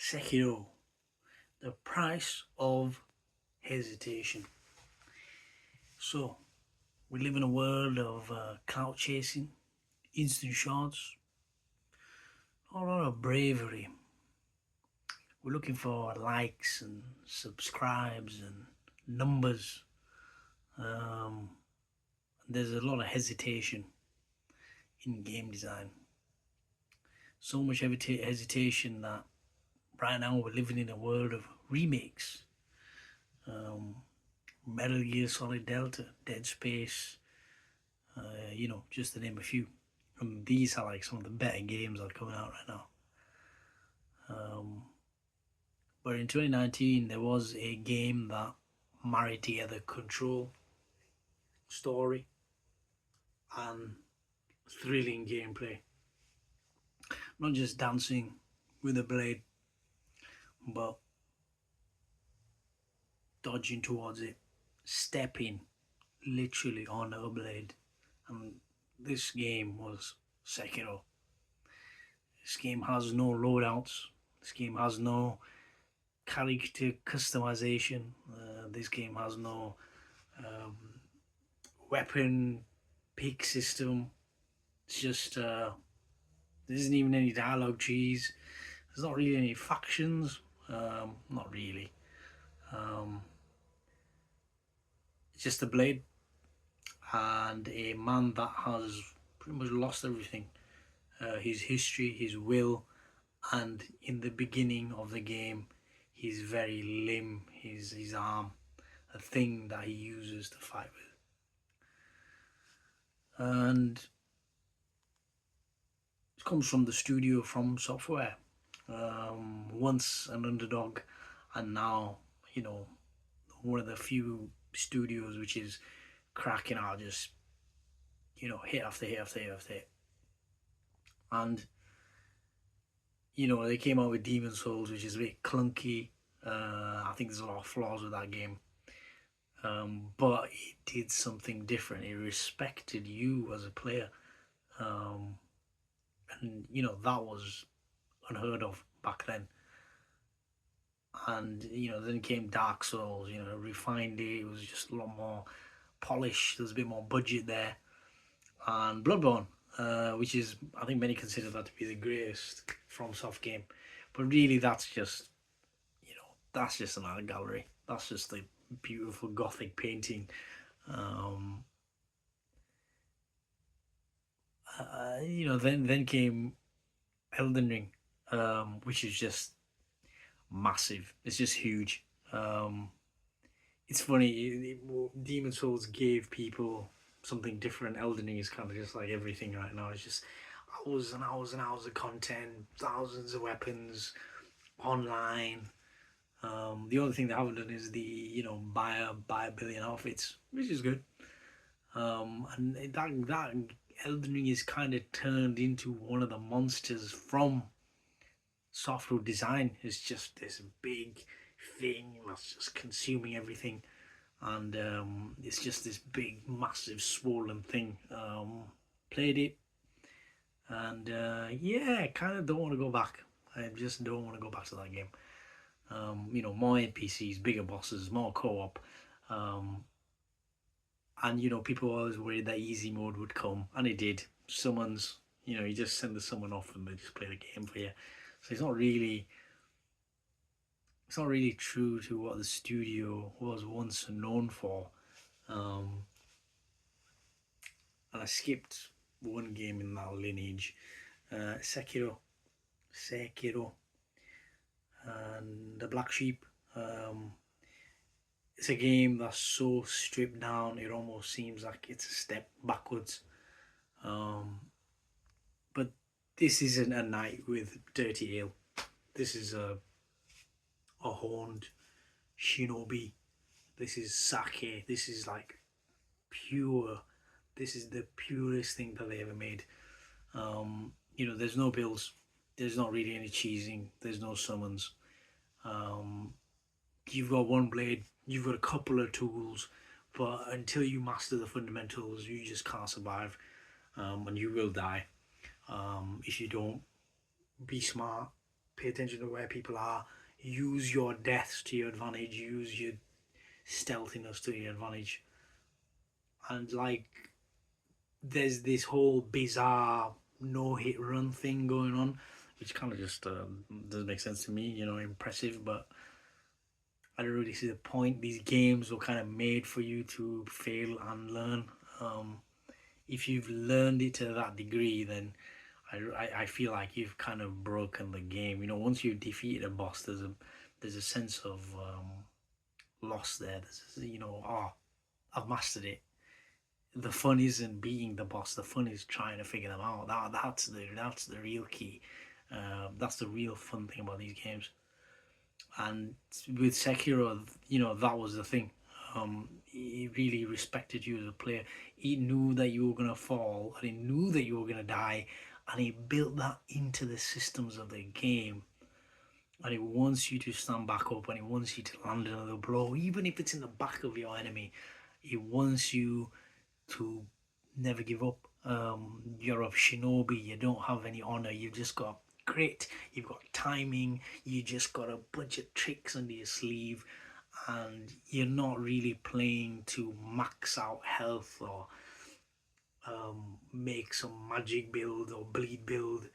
Sekiro, the price of hesitation. So, we live in a world of clout chasing, instant shots, a lot of bravery. We're looking for likes and subscribes and numbers. Um, there's a lot of hesitation in game design. So much hesitation that right now we're living in a world of remakes. Um, Metal Gear Solid Delta, Dead Space, just to name a few. And these are like some of the better games that are coming out right now. But in 2019, there was a game that married together control, story, and thrilling gameplay. Not just dancing with a blade, but dodging towards it, stepping literally on a blade. And this game was Sekiro. This game has no loadouts. This game has no character customization. This game has no um, weapon pick system. It's just there isn't even any dialogue trees. There's not really any factions. Not really. It's just a blade and a man that has pretty much lost everything. His history, his will, and in the beginning of the game, his very limb, his arm, a thing that he uses to fight with. And it comes from the studio From Software. Once an underdog, and now, one of the few studios which is cracking out just, hit after hit after hit after hit. And, they came out with Demon Souls, which is a bit clunky. I think there's a lot of flaws with that game. But it did something different. It respected you as a player. And, that was unheard of back then. And, then came Dark Souls, refined it. It was just a lot more polished. There's a bit more budget there. And Bloodborne, which is, I think many consider that to be the greatest FromSoft game. But really, that's just an art gallery. That's just a beautiful Gothic painting. Then came Elden Ring, which is just massive. It's just huge. It's funny. Demon Souls gave people something different. Elden Ring is kind of just like everything right now. It's just hours and hours and hours of content, thousands of weapons, online. The only thing they haven't done is the buy a billion outfits, which is good. And that Elden Ring is kind of turned into one of the monsters from software design. It's just this big thing that's just consuming everything, and it's just this big, massive, swollen thing. Played it, and kind of don't want to go back. I just don't want to go back to that game. More NPCs, bigger bosses, more co-op. And people were always worried that easy mode would come, and it did. Summons, you just send the summon off and they just play the game for you. So it's not really true to what the studio was once known for. And I skipped one game in that lineage, Sekiro, and the Black Sheep. It's a game that's so stripped down, it almost seems like it's a step backwards. But this isn't a night with dirty ale. This is a horned shinobi. This is sake. This is like pure. This is the purest thing that they ever made. There's no builds. There's not really any cheesing. There's no summons. You've got one blade. You've got a couple of tools, but until you master the fundamentals, you just can't survive, and you will die if you don't be smart, pay attention to where people are, use your deaths to your advantage, use your stealthiness to your advantage. And like, there's this whole bizarre no hit run thing going on, which kind of just doesn't make sense to me. Impressive, but I don't really see the point. These games were kind of made for you to fail and learn. Um, if you've learned it to that degree, then I feel like you've kind of broken the game. Once you've defeated a boss, there's a sense of loss there. Oh, I've mastered it. The fun isn't beating the boss. The fun is trying to figure them out. That's the real key. That's the real fun thing about these games. And with Sekiro, that was the thing. He really respected you as a player. He knew that you were gonna fall, and he knew that you were gonna die, and he built that into the systems of the game. And he wants you to stand back up, and he wants you to land another blow, even if it's in the back of your enemy. He wants you to never give up. You're a shinobi, you don't have any honor, you've just got grit, you've got timing, you just got a bunch of tricks under your sleeve, and you're not really playing to max out health or make some magic build or bleed build.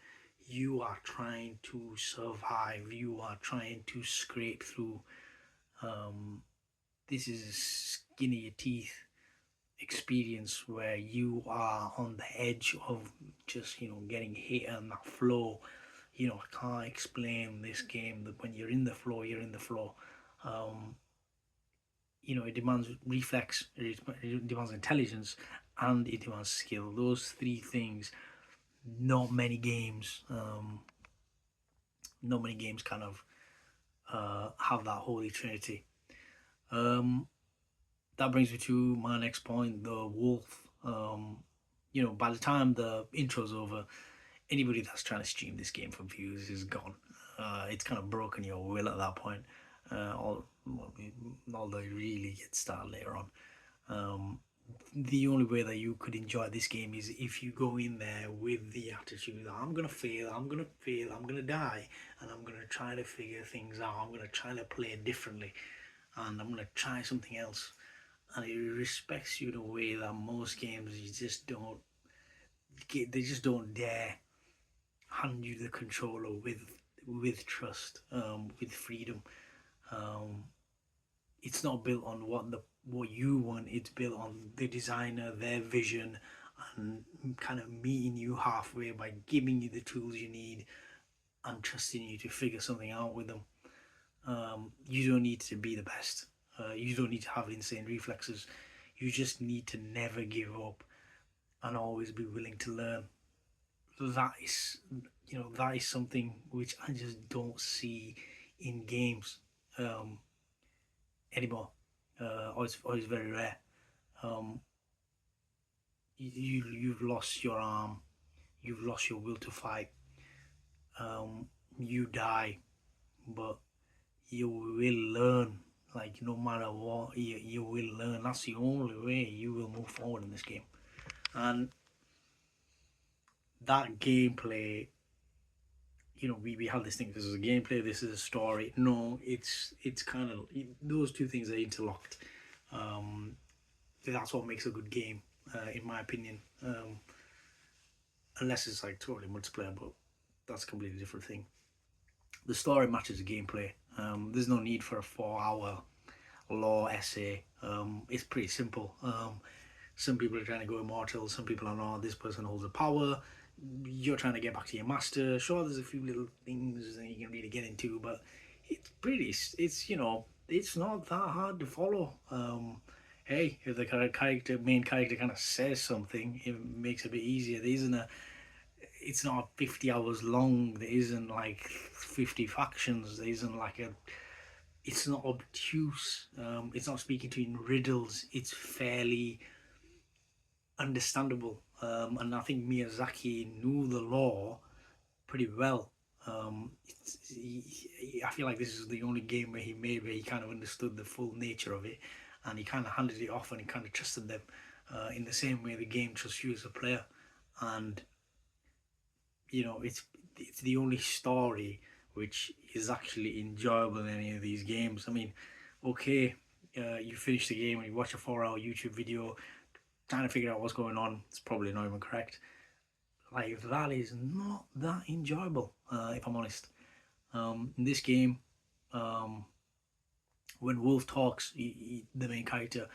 You are trying to survive, you are trying to scrape through. This is skin of your teeth experience where you are on the edge of just getting hit and that flow. I can't explain this game, that when you're in the flow, you're in the flow. um it demands reflex, it demands intelligence, and it demands skill. Those three things, not many games kind of have that holy trinity. um that brings me to my next point, the wolf. By the time the intro's over, anybody that's trying to stream this game for views is gone. It's kind of broken your will at that point. Although it really gets started later on. The only way that you could enjoy this game is if you go in there with the attitude that I'm gonna fail, I'm gonna die, and I'm gonna try to figure things out. I'm gonna try to play it differently, and I'm gonna try something else. And it respects you in a way that most games you just don't get. They just don't dare hand you the controller with trust, with freedom. Um, it's not built on what you want. It's built on the designer, their vision, and kind of meeting you halfway by giving you the tools you need and trusting you to figure something out with them. You don't need to be the best. You don't need to have insane reflexes. You just need to never give up and always be willing to learn. That is something which I just don't see in games um, anymore. Or it's very rare. Um, you've lost your arm, you've lost your will to fight. You die, but you will learn. Like, no matter what, you will learn. That's the only way you will move forward in this game. And that gameplay, we have this thing, this is a gameplay, this is a story. No, it's kind of, those two things are interlocked. That's what makes a good game, in my opinion. Unless it's like totally multiplayer, but that's a completely different thing. The story matches the gameplay. There's no need for a 4 hour lore essay. It's pretty simple. Some people are trying to go immortal, some people are not. This person holds a power, you're trying to get back to your master. Sure, there's a few little things that you can really get into, but it's not that hard to follow. Hey, if the main character kind of says something, it makes it a bit easier. It's not 50 hours long. There isn't like 50 factions. There isn't like it's not obtuse. It's not speaking to you in riddles. It's fairly understandable. And I think Miyazaki knew the lore pretty well. I feel like this is the only game where he kind of understood the full nature of it, and he kind of handed it off, and he kind of trusted them in the same way the game trusts you as a player. And it's the only story which is actually enjoyable in any of these games. I mean, okay, you finish the game and you watch a 4 hour YouTube video trying to figure out what's going on. It's probably not even correct. Like, that is not that enjoyable, if I'm honest. In this game, um, when Wolf talks, the main character,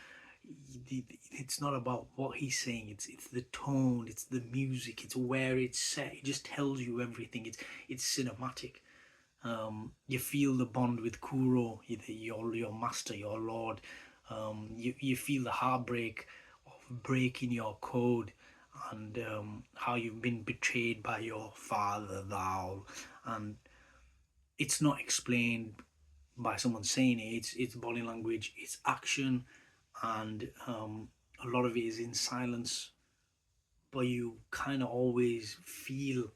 it's not about what he's saying. It's the tone, it's the music, it's where it's set. It just tells you everything. It's cinematic. You feel the bond with Kuro, your master, your lord. You feel the heartbreak of breaking your code, and how you've been betrayed by your father, thou, and it's not explained by someone saying it. It's body language, it's action, and a lot of it is in silence. But you kind of always feel,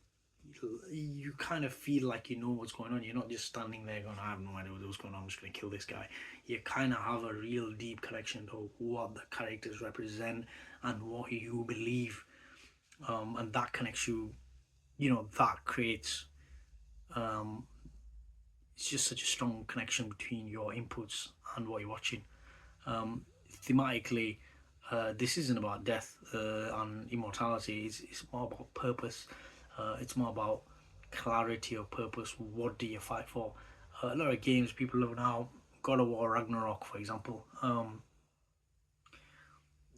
you kind of feel like you know what's going on. You're not just standing there going, I have no idea what's going on, I'm just going to kill this guy. You kind of have a real deep connection to what the characters represent and what you believe, and that connects you. That creates, um, it's just such a strong connection between your inputs and what you're watching. um, Thematically, this isn't about death and immortality. It's more about purpose. It's more about clarity of purpose. What do you fight for? A lot of games people love now, God of War Ragnarok, for example.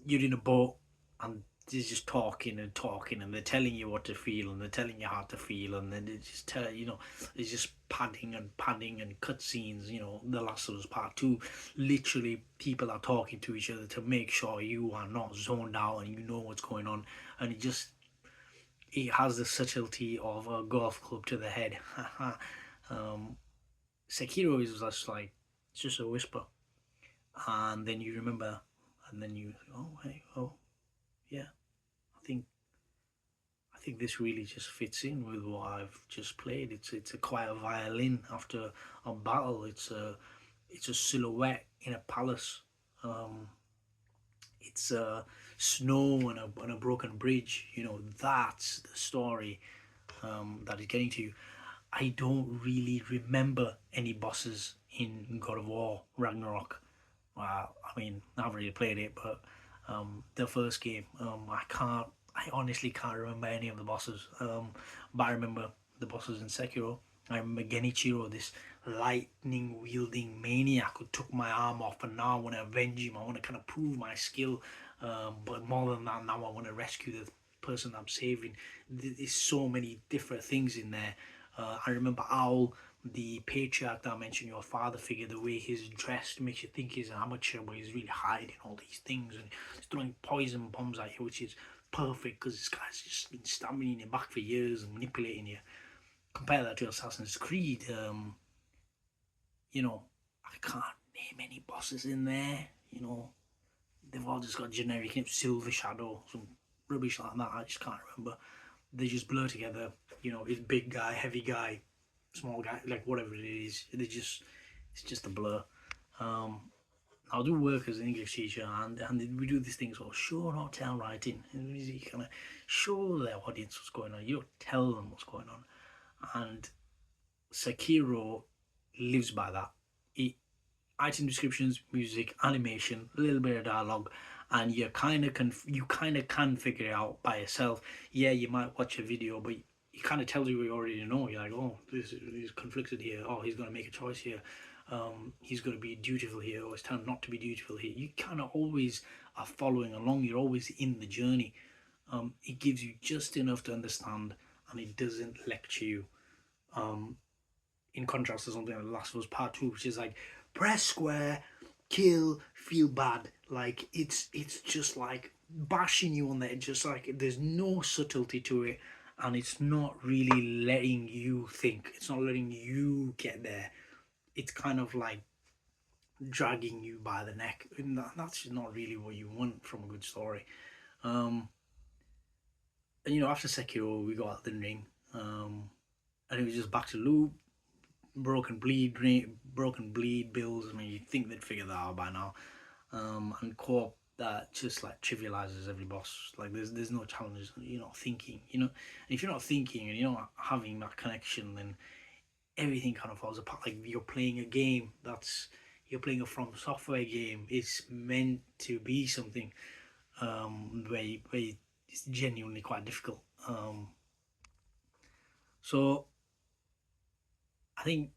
You're in a boat and they're just talking and talking, and they're telling you what to feel, and they're telling you how to feel, and then they just tell it's just padding and cutscenes. The Last of Us Part Two, literally people are talking to each other to make sure you are not zoned out and you know what's going on, and it has the subtlety of a golf club to the head. um, Sekiro is just like, it's just a whisper, and then you remember, and then you, oh hey, oh yeah, I think I think this really just fits in with what I've just played. It's a quiet violin after a battle. It's a silhouette in a palace. Um, it's snow and a broken bridge. That's the story that is getting to you. I don't really remember any bosses in God of War Ragnarok. I mean, I haven't really played it, but the first game, I honestly can't remember any of the bosses. But I remember the bosses in Sekiro. I remember Genichiro, this lightning wielding maniac who took my arm off, and now I want to avenge him. I want to kind of prove my skill. But more than that, now I want to rescue the person I'm saving. There's so many different things in there. I remember Owl, the patriarch that I mentioned, your father figure, the way he's dressed makes you think he's an amateur, but he's really hiding all these things, and he's throwing poison bombs at you, which is perfect because this guy's just been stabbing in your back for years and manipulating you. Compare that to Assassin's Creed. I can't name any bosses in there. They've all just got generic names, Silver Shadow, some rubbish like that. I just can't remember. They just blur together. It's big guy, heavy guy, small guy, like whatever it is. It's just a blur. Um, I do work as an English teacher, and we do these things called show not tell writing. And you kind of show their audience what's going on. You don't tell them what's going on. And Sekiro lives by that. Item descriptions, music, animation, a little bit of dialogue, and you kind of can figure it out by yourself. Yeah, you might watch a video, but he kind of tells you what you already know. You're like, oh, this is conflicted here. Oh, he's going to make a choice here. He's going to be dutiful here, or it's time not to be dutiful here. You kind of always are following along. You're always in the journey. It gives you just enough to understand, and it doesn't lecture you. Um, in contrast to something like The Last of Us Part Two, which is like press square, kill, feel bad. Like it's just like bashing you on the edge. Just like there's no subtlety to it, and it's not really letting you think. It's not letting you get there. It's kind of like dragging you by the neck, and that's just not really what you want from a good story. Um, and after Sekiro, we got Elden Ring, and it was just back to loop, broken bleed bills. I mean, you'd think they'd figure that out by now. And co-op that just like trivializes every boss. Like there's no challenges. You're not thinking. And if you're not thinking and you're not having that connection, then everything kind of falls apart. Like you're playing a game that's you're playing a From Software game. It's meant to be something where it's genuinely quite difficult. So I think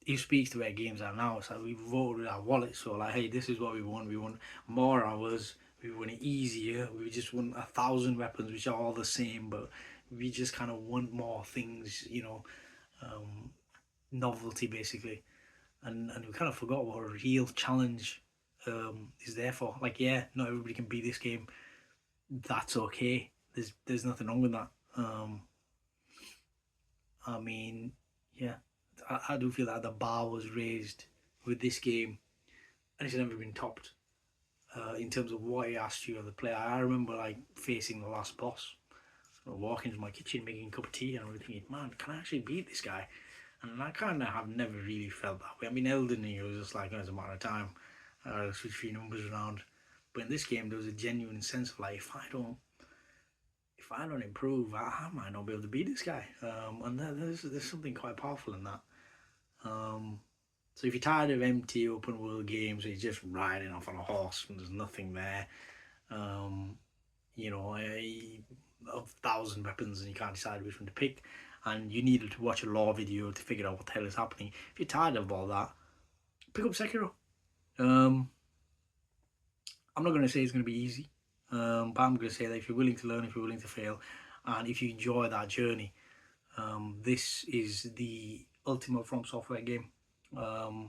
it speaks to where games are now. It's like we voted with our wallet, so like, hey, this is what we want. We want more hours. We want it easier. We just want 1,000 weapons, which are all the same, but we just kind of want more things, novelty basically. And we kind of forgot what a real challenge is there for. Like, yeah, not everybody can beat this game. That's okay. There's nothing wrong with that. I mean, yeah, I do feel that the bar was raised with this game, and it's never been topped in terms of what it asked you of the player. I remember like facing the last boss, walking into my kitchen, making a cup of tea, and I'm thinking, man, can I actually beat this guy? And I kind of have never really felt that way. I mean, Elden Ring, it was just like, oh, it's a matter of time. Switch a few numbers around. But in this game, there was a genuine sense of like, if I don't improve, I might not be able to beat this guy. And there's something quite powerful in that. So if you're tired of empty open world games where you're just riding off on a horse and there's nothing there, um, a 1,000 weapons and you can't decide which one to pick, and you needed to watch a lore video to figure out what the hell is happening. If you're tired of all that, pick up Sekiro. Um, I'm not going to say it's going to be easy, but I'm going to say that if you're willing to learn, if you're willing to fail, and if you enjoy that journey, this is the ultimate From Software game. And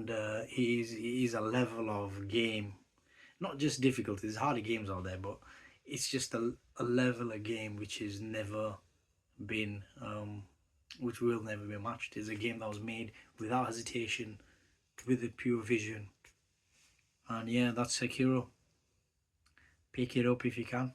it is a level of game, not just difficulty. There's harder games out there, but it's just a level of game which has never been, which will never be matched. It's a game that was made without hesitation, with a pure vision, and yeah, that's Sekiro. Pick it up if you can.